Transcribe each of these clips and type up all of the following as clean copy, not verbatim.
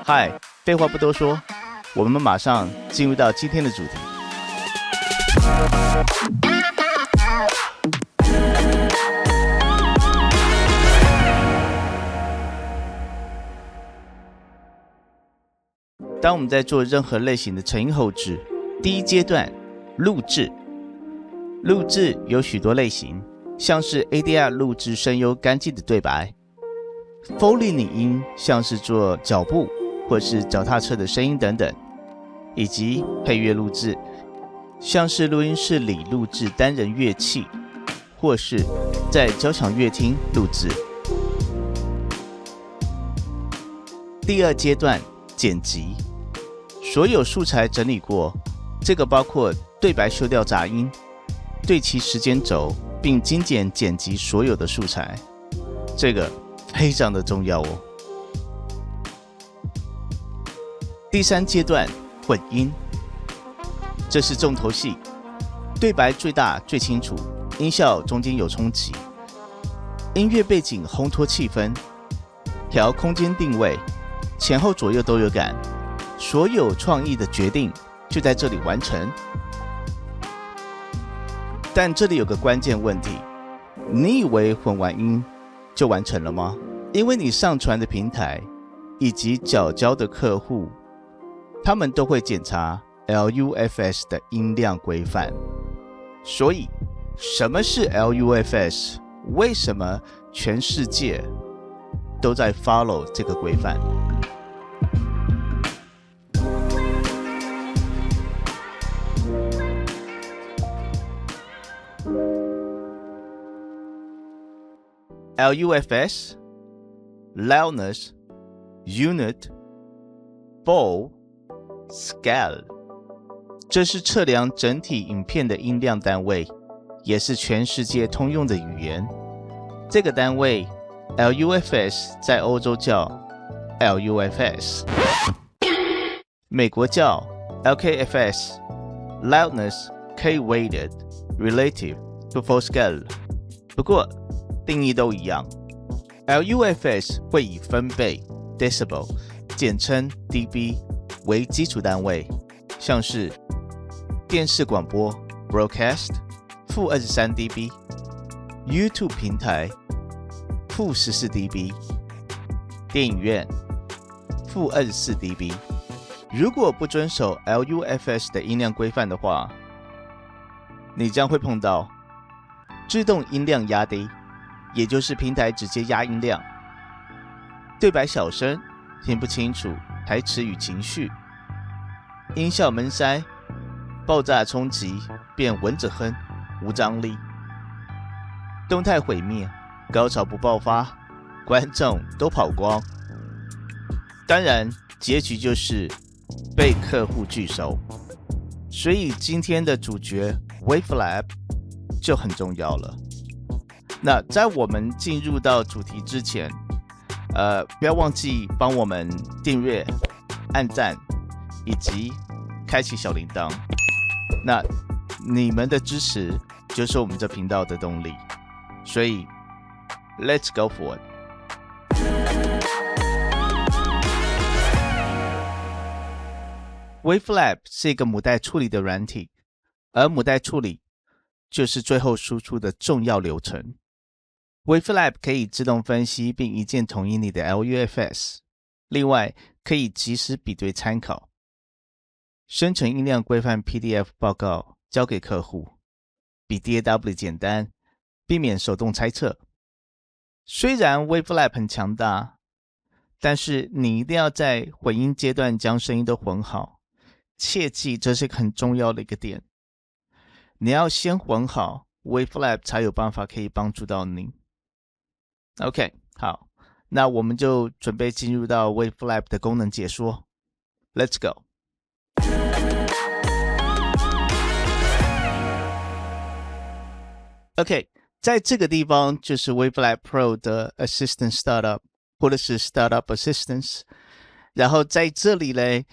嗨，废话不多说，我们马上进入到今天的主题。当我们在做任何类型的成音后制，第一阶段录制。录制有许多类型，像是 ADR 录制声优干净的对白， Foley 拟音像是做脚步或是脚踏车的声音等等，以及配乐录制，像是录音室里录制单人乐器，或是在交响乐厅录制。第二阶段剪辑，所有素材整理过，这个包括对白修掉杂音，对齐时间轴，并精简剪辑所有的素材，这个非常的重要哦。第三阶段混音，这是重头戏，对白最大最清楚，音效中间有冲击，音乐背景烘托气氛，调空间定位，前后左右都有感，所有创意的决定就在这里完成。但这里有个关键问题，你以为混完音就完成了吗？因为你上传的平台以及缴交的客户，他们都会检查 LUFS 的音量规范。所以什么是 LUFS？ 为什么全世界都在 follow 这个规范？LUFS, loudness, unit, bowl, scale， 这是测量整体影片的音量单位，也是全世界通用的语言。这个单位 LUFS 在欧洲叫 LUFS， 美国叫 LKFS, loudness K-weighted relative to full scale。 不过定义都一样， LUFS 会以分贝 decibel 简称 dB 为基础单位，像是电视广播 broadcast 负23 dB， YouTube 平台负14 dB， 电影院负24 dB。 如果不遵守 LUFS 的音量规范的话，你将会碰到自动音量压低，也就是平台直接压音量，对白小声，听不清楚台词与情绪，音效闷塞，爆炸冲击变蚊子哼，无张力，动态毁灭，高潮不爆发，观众都跑光。当然结局就是被客户拒收。所以今天的主角 Wavelab 就很重要了。那在我们进入到主题之前，不要忘记帮我们订阅、按赞以及开启小铃铛。那你们的支持就是我们这频道的动力，所以 Let's go for it。Wavelab 是一个母带处理的软体，而母带处理就是最后输出的重要流程。Wavelab 可以自动分析并一键统一你的 LUFS， 另外可以及时比对参考，生成音量规范 PDF 报告交给客户，比 DAW 简单，避免手动猜测。虽然 Wavelab 很强大，但是你一定要在混音阶段将声音都混好，切记这是很重要的一个点。你要先混好 Wavelab 才有办法可以帮助到你。OK， 好，那我们就准备进入到 Wavelab 的功能解说。Let's go。 OK， 在这个地方就是 Wavelab Pro 的 Assistant Startup 或者是 Startup Assistance。然后在这里嘞，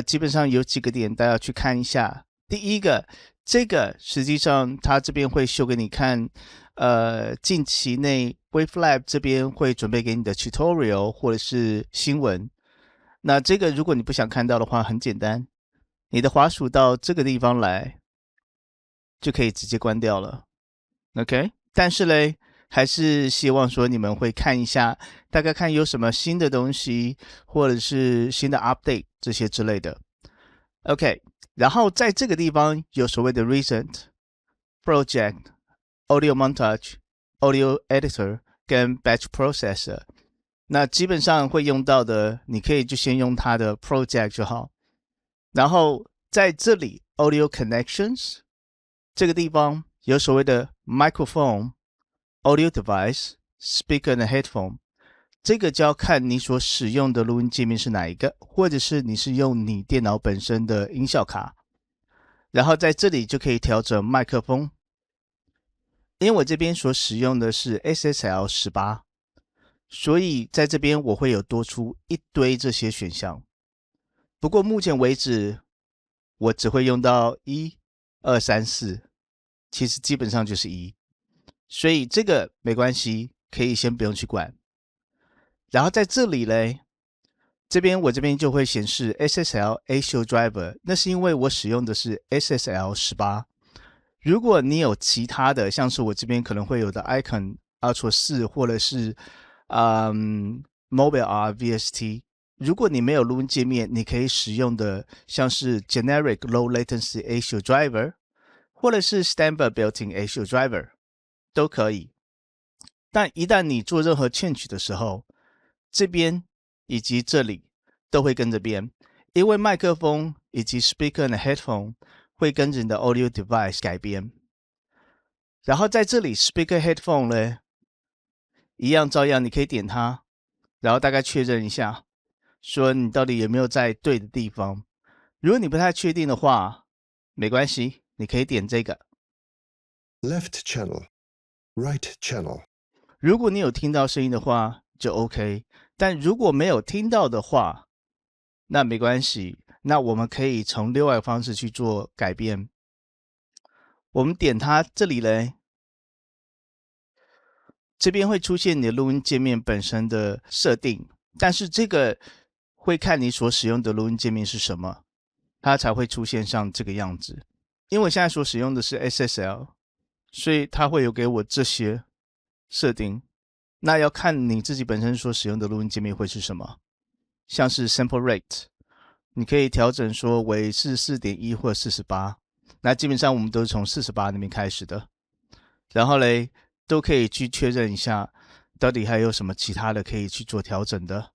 基本上有几个点大家要去看一下。第一个，这个实际上它这边会秀给你看，近期内 Wavelab 这边会准备给你的 tutorial 或者是新闻。那这个如果你不想看到的话，很简单，你的滑鼠到这个地方来，就可以直接关掉了。OK， 但是嘞，还是希望说你们会看一下，大概看有什么新的东西，或者是新的 update 这些之类的。OK， 然后在这个地方有所谓的 Recent、Project、Audio Montage、Audio Editor 跟 Batch Processor。那基本上会用到的，你可以就先用它的 Project 就好。然后在这里 Audio Connections 这个地方有所谓的 Microphone、Audio Device、Speaker 和 Headphone。这个就要看你所使用的录音界面是哪一个，或者是你是用你电脑本身的音效卡。然后在这里就可以调整麦克风。因为我这边所使用的是 SSL18，所以在这边我会有多出一堆这些选项。不过目前为止，我只会用到1、2、3、4，其实基本上就是1，所以这个没关系，可以先不用去管。然后在这里嘞，我这边就会显示 SSL ASIO Driver， 那是因为我使用的是 SSL18。如果你有其他的，像是我这边可能会有的 Icon Ultra 4，或者是Mobile R VST， 如果你没有录音界面，你可以使用的像是 Generic Low Latency ASIO Driver， 或者是 Standard Built-in ASIO Driver 都可以。但一旦你做任何 change 的时候，这边以及这里都会跟着变，因为麦克风以及 Speaker 和 Headphone 会跟着你的 Audio Device 改变。然后在这里 Speaker Headphone 呢，一样照样你可以点它，然后大概确认一下，说你到底有没有在对的地方。如果你不太确定的话，没关系，你可以点这个 Left channel, right channel。如果你有听到声音的话，就 OK。但如果没有听到的话，那没关系。那我们可以从另外一个方式去做改变。我们点它这里嘞，这边会出现你的录音界面本身的设定，但是这个会看你所使用的录音界面是什么，它才会出现像这个样子。因为我现在所使用的是 SSL， 所以它会有给我这些设定。那要看你自己本身所使用的录音界面会是什么，像是 sample rate， 你可以调整说为是 4.1 或48，那基本上我们都是从48那边开始的。然后嘞，都可以去确认一下，到底还有什么其他的可以去做调整的。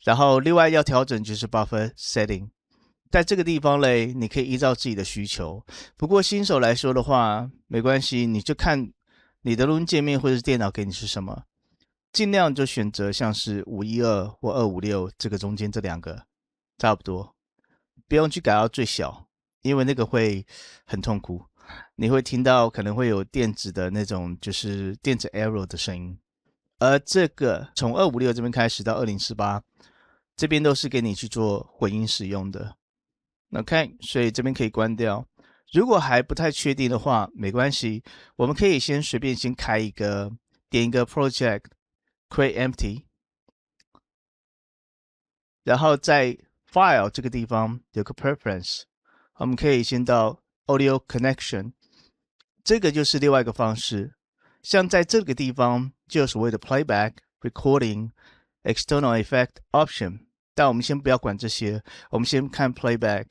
然后另外要调整就是 buffer setting， 在这个地方嘞，你可以依照自己的需求。不过新手来说的话，没关系，你就看你的录音界面或者是电脑给你是什么，尽量就选择像是512或256这个中间这两个，差不多，不用去改到最小，因为那个会很痛苦，你会听到可能会有电子的那种就是电子 error 的声音。而这个从256这边开始到2048，这边都是给你去做混音使用的。OK， 所以这边可以关掉。如果还不太确定的话，没关系，我们可以先随便先开一个，点一个 Project Create Empty， 然后在 File 这个地方有个 Preference， 我们可以先到 Audio Connection， 这个就是另外一个方式。像在这个地方就有所谓的 Playback、Recording、External Effect Option， 但我们先不要管这些，我们先看 Playback。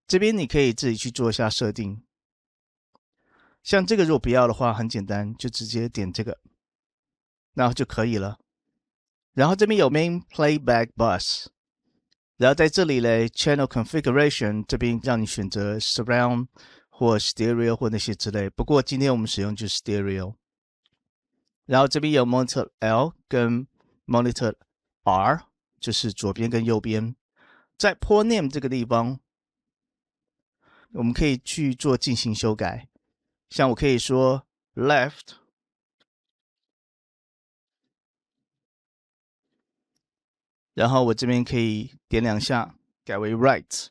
这边你可以自己去做一下设定，像这个如果不要的话，很简单，就直接点这个，然后就可以了。然后这边有 Main Playback Bus， 然后在这里嘞 Channel Configuration 这边让你选择 Surround 或 Stereo 或那些之类，不过今天我们使用就是 Stereo。然后这边有 Monitor L 跟 Monitor R， 就是左边跟右边。在 Port Name 这个地方，我们可以去做进行修改，像我可以说 left， 然后我这边可以点2下改为 right，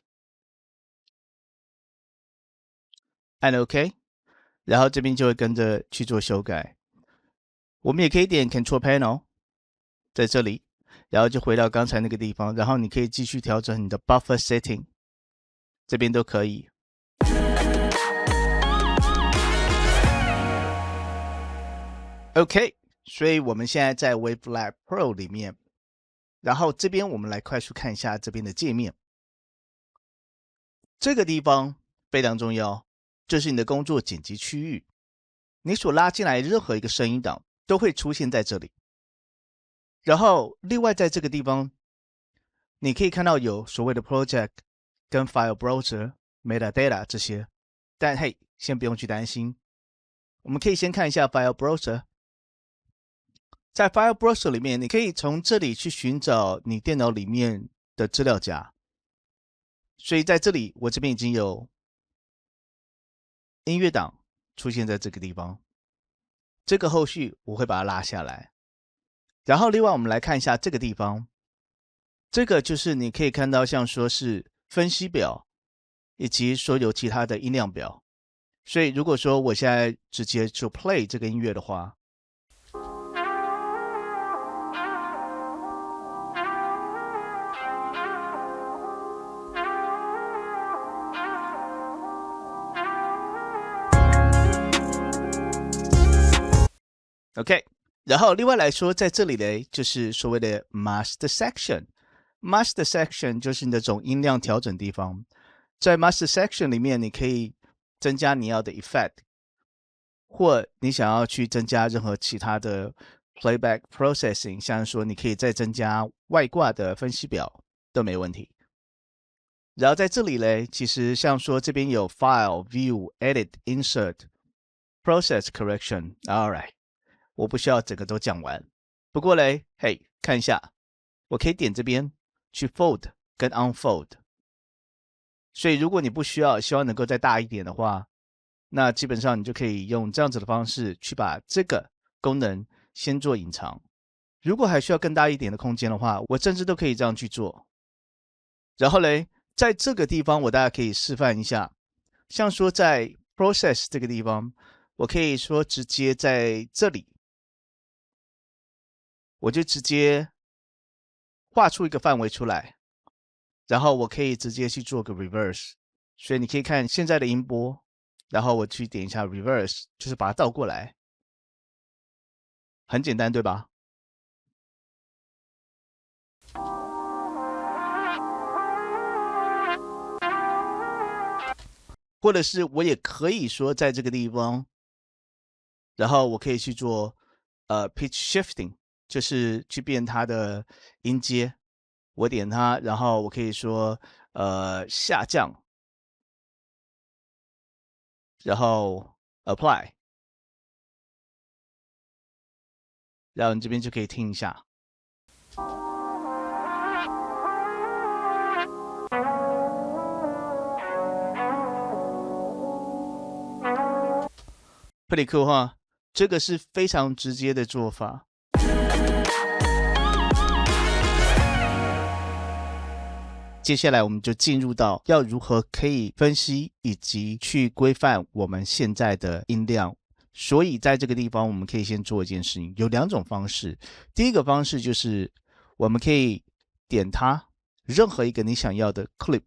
按 OK， 然后这边就会跟着去做修改。我们也可以点 Control Panel， 在这里然后就回到刚才那个地方，然后你可以继续调整你的 buffer setting， 这边都可以。OK， 所以我们现在在 Wavelab Pro 里面，然后这边我们来快速看一下这边的界面。这个地方非常重要，就是你的工作剪辑区域，你所拉进来任何一个声音档都会出现在这里。然后另外在这个地方，你可以看到有所谓的 Project 跟 File Browser、Metadata 这些，但嘿，先不用去担心，我们可以先看一下 File Browser。在 File Browser 里面，你可以从这里去寻找你电脑里面的资料夹。所以在这里，我这边已经有音乐档出现在这个地方。这个后续我会把它拉下来。然后另外我们来看一下这个地方，这个就是你可以看到像说是分析表以及所有其他的音量表。所以如果说我现在直接就 play 这个音乐的话，OK， 然后另外来说，在这里呢，就是所谓的 Master Section。Master Section 就是你的总音量调整地方。在 Master Section 里面，你可以增加你要的 effect， 或你想要去增加任何其他的 playback processing， 像说你可以再增加外挂的分析表都没问题。然后在这里呢，其实像说这边有 File、View、Edit、Insert、Process Correction。All right。我不需要整个都讲完，不过嘞，嘿，看一下，我可以点这边去 fold 跟 unfold。所以如果你不需要，希望能够再大一点的话，那基本上你就可以用这样子的方式去把这个功能先做隐藏。如果还需要更大一点的空间的话，我甚至都可以这样去做。然后嘞，在这个地方我大家可以示范一下，像说在 process 这个地方，我可以说直接在这里。我就直接画出一个范围出来，然后我可以直接去做个 reverse。所以你可以看现在的音波，然后我去点一下 reverse， 就是把它倒过来。很简单，对吧？或者是我也可以说在这个地方，然后我可以去做pitch shifting。就是去变它的音阶，我点它，然后我可以说下降，然后 apply， 然后你这边就可以听一下。pretty cool 哈，这个是非常直接的做法。接下来我们就进入到要如何可以分析以及去规范我们现在的音量。所以在这个地方我们可以先做一件事情，有两种方式。第一个方式就是我们可以点它任何一个你想要的 clip，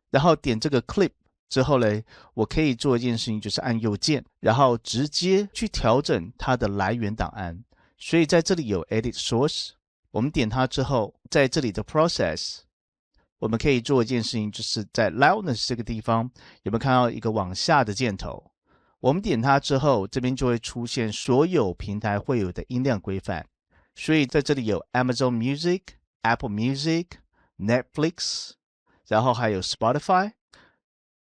然后点这个 clip 之后呢，我可以做一件事情，就是按右键，然后直接去调整它的来源档案。所以在这里有 edit source， 我们点它之后，在这里的 process，我们可以做一件事情，就是在 loudness 这个地方，有没有看到一个往下的箭头？我们点它之后，这边就会出现所有平台会有的音量规范。所以在这里有 Amazon Music、Apple Music、Netflix， 然后还有 Spotify，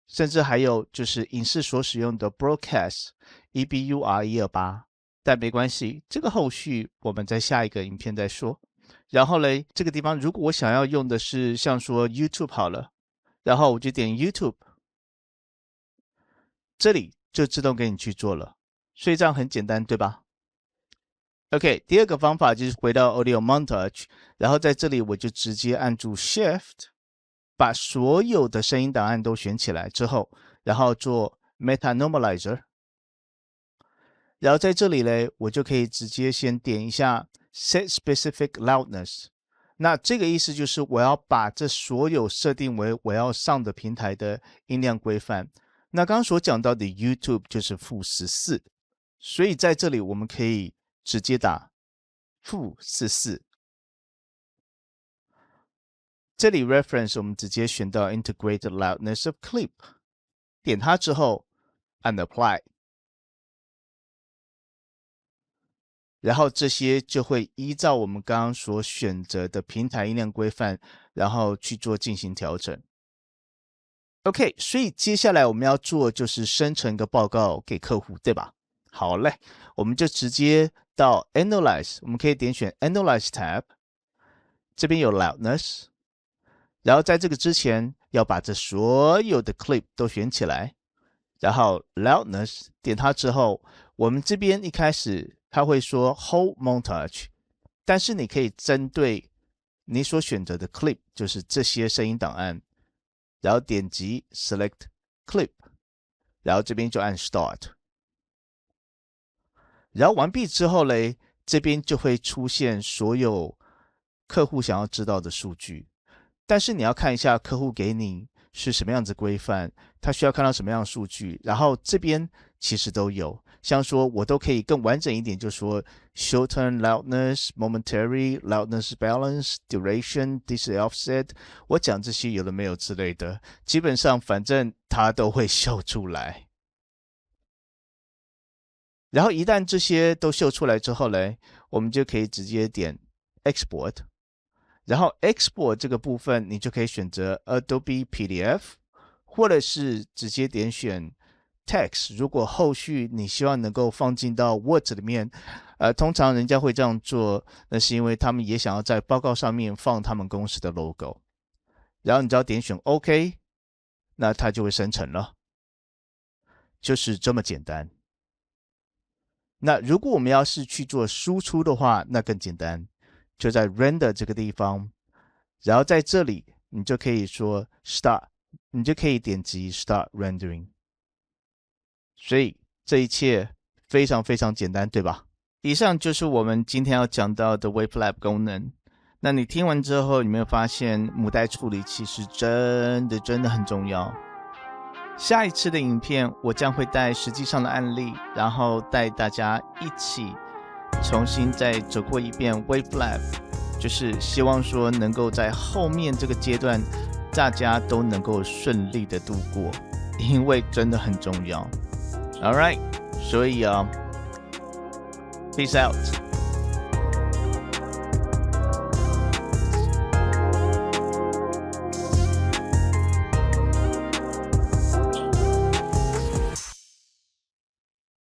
甚至还有就是影视所使用的 Broadcast、EBUR128。但没关系，这个后续我们在下一个影片再说。然后嘞，这个地方如果我想要用的是像说 YouTube 好了，然后我就点 YouTube， 这里就自动给你去做了，所以这样很简单，对吧 ？OK， 第二个方法就是回到 Audio Montage， 然后在这里我就直接按住 Shift， 把所有的声音档案都选起来之后，然后做 Meta Normalizer， 然后在这里嘞，我就可以直接先点一下 set specific loudness。那这个意思就是我要把这所有设定为我要上的平台的音量规范。那刚刚所讲到的 YouTube 就是-14，所以在这里我们可以直接打-14。这里 reference 我们直接选到 Integrated Loudness of Clip， 点它之后按 Apply， 然后这些就会依照我们刚刚所选择的平台音量规范，然后去做进行调整。OK， 所以接下来我们要做就是生成一个报告给客户，对吧？好嘞，我们就直接到 Analyze， 我们可以点选 Analyze tab， 这边有 Loudness， 然后在这个之前要把这所有的 clip 都选起来，然后 Loudness 点它之后，我们这边一开始它会说 Whole Montage， 但是你可以针对你所选择的 clip， 就是这些声音档案，然后点击 Select Clip， 然后这边就按 Start， 然后完毕之后嘞，这边就会出现所有客户想要知道的数据，但是你要看一下客户给你是什么样子规范，他需要看到什么样的数据，然后这边其实都有，像说我都可以更完整一点，就说 Short-term loudness, momentary loudness balance, duration, DC offset， 我讲这些有的没有之类的，基本上反正它都会秀出来。然后一旦这些都秀出来之后嘞，我们就可以直接点 Export， 然后 Export 这个部分你就可以选择 Adobe PDF， 或者是直接点选 Text， 如果后续你希望能够放进到 Word 里面，通常人家会这样做，那是因为他们也想要在报告上面放他们公司的 logo， 然后你只要点选 OK， 那它就会生成了，就是这么简单。那如果我们要是去做输出的话，那更简单，就在 Render 这个地方，然后在这里你就可以说 Start， 你就可以点击 Start Rendering。所以这一切非常非常简单，对吧？以上就是我们今天要讲到的 Wavelab 功能。那你听完之后，有没有发现母带处理其实真的很重要？下一次的影片，我将会带实际上的案例，然后带大家一起重新再走过一遍 Wavelab， 就是希望说能够在后面这个阶段，大家都能够顺利的度过，因为真的很重要。All right， 所以peace out。